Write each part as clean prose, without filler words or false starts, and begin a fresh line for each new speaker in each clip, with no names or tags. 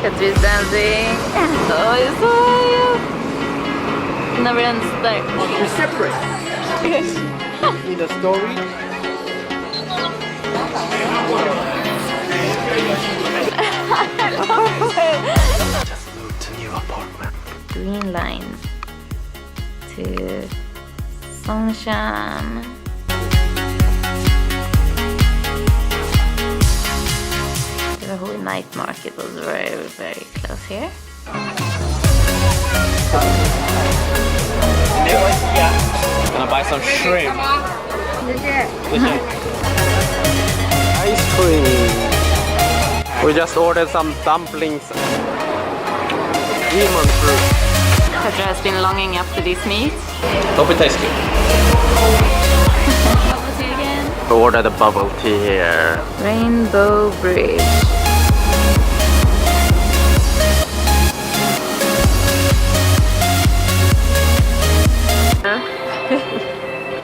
Katri's dancing. Oh, it's so high. Never ends there.
You're separate. In the story. Just moved to new apartment.
Green lines to Songshan. The Rahoe night market was very, very close here.
Gonna buy some shrimp. Ice cream. We just ordered some dumplings. Lemon fruit.
Katra has been longing after this meat.
Hope it tastes good.
Bubble tea again.
We ordered a bubble tea here.
Rainbow Bridge.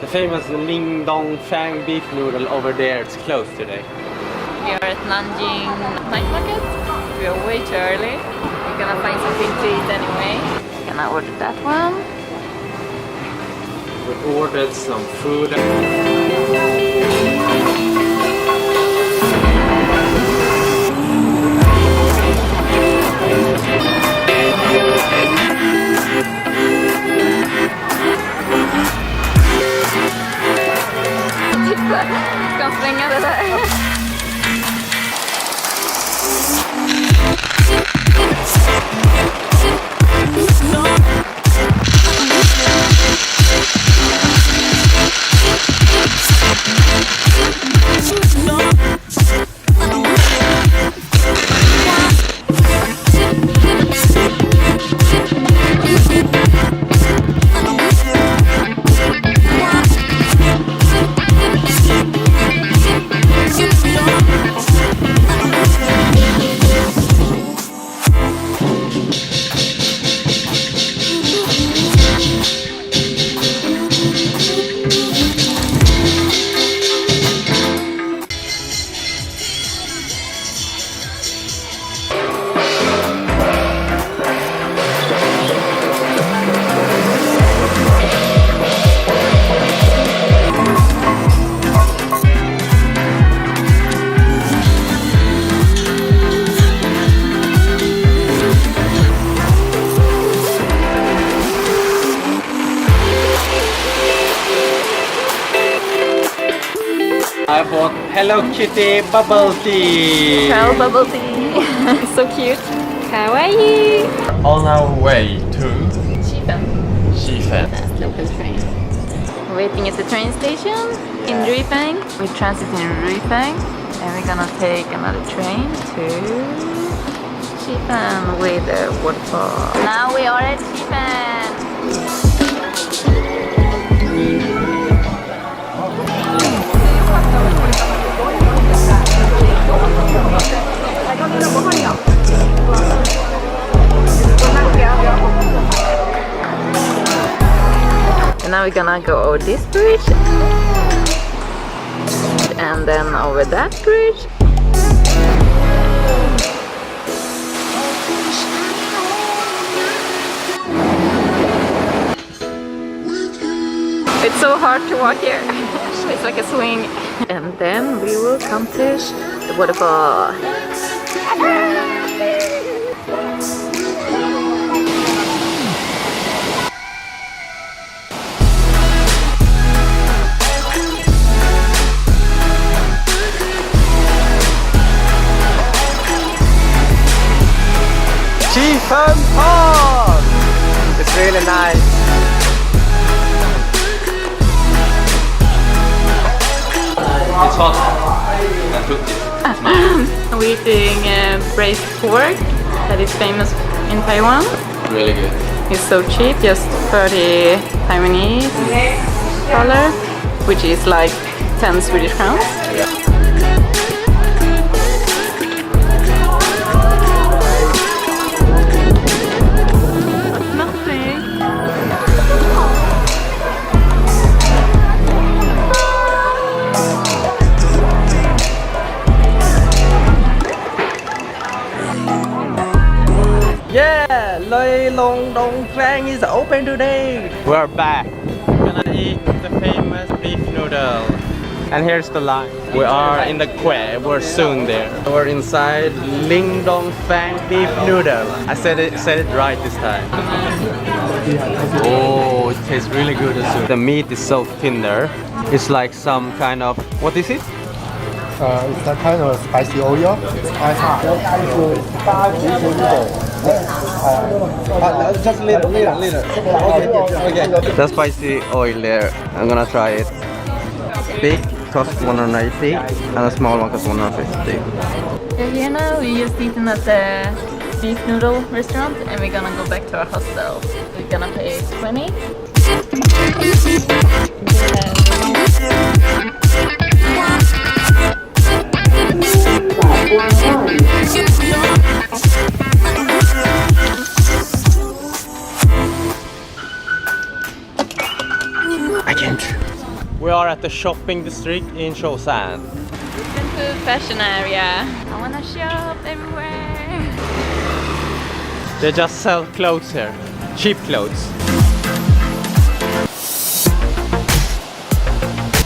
The famous Ling Dong Fang beef noodle over there, it's closed today.
We are at Nanjing night market. We are way too early. We're gonna find something to eat anyway. We're gonna order that one.
We ordered some food.
Ska spränga det där.
I bought Hello Kitty bubble tea.
Pearl bubble tea. So cute. Kawaii.
On our way to
Shifen.
Shifen.
Local train. Waiting at the train station in Ruifang. We transit in Ruifang and we're gonna take another train to Shifen with the waterfall. Now we are at Shifen. And now we're gonna go over this bridge and then over that bridge. It's so hard to walk here. It's like a swing. And then we will come to the waterfall.
Shifen Park! It's really nice. It's hot. I cooked it.
We're eating braised pork that is famous in Taiwan.
Really good.
It's so cheap, just 30 Taiwanese dollar, which is like 10 Swedish crowns.
Dong Fang is open today. We're back. We're gonna eat the famous beef noodle. And here's the line. We are in the quay. We're soon there. We're inside Ling Dong Fang beef noodle. I said it right this time. Oh, it tastes really good. The meat is so tender. It's like some kind of, what is it?
It's that kind of spicy oil. Just little. Okay.
The spicy oil there. I'm gonna try it. Big cost 180 and a small one cost 150.
We're here now. We just eaten at the beef noodle restaurant and we're gonna go back to our hostel. We're gonna pay 20.
I can't. We are at the shopping district in Songshan.
Different food fashion area. I wanna shop everywhere.
They just sell clothes here. Cheap clothes.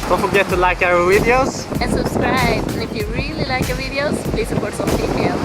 Don't forget to like our videos.
And subscribe. And if you really like our videos, please support some Patreon.